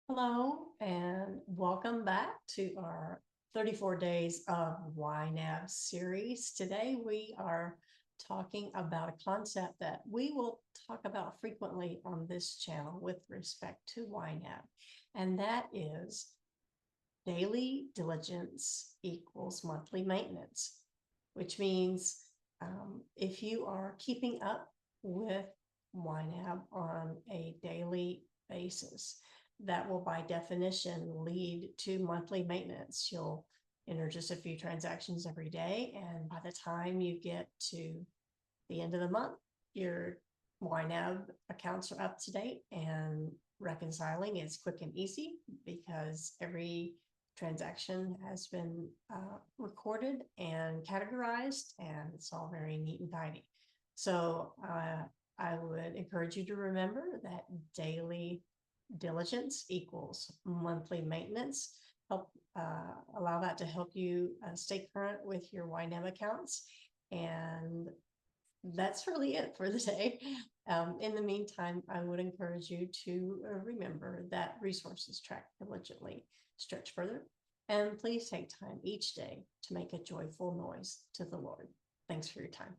Hello, and welcome back to our 34 Days of YNAB series. Today, we are talking about a concept that we will talk about frequently on this channel with respect to YNAB, and that is daily diligence equals monthly maintenance, which means if you are keeping up with YNAB on a daily basis, that will by definition lead to monthly maintenance. You'll enter just a few transactions every day, and by the time you get to the end of the month, your YNAB accounts are up to date, and reconciling is quick and easy because every transaction has been recorded and categorized, and it's all very neat and tidy. So I would encourage you to remember that daily diligence equals monthly maintenance. Allow that to help you stay current with your YNAB accounts. And that's really it for the day. In the meantime, I would encourage you to remember that resources track diligently stretch further. And please take time each day to make a joyful noise to the Lord. Thanks for your time.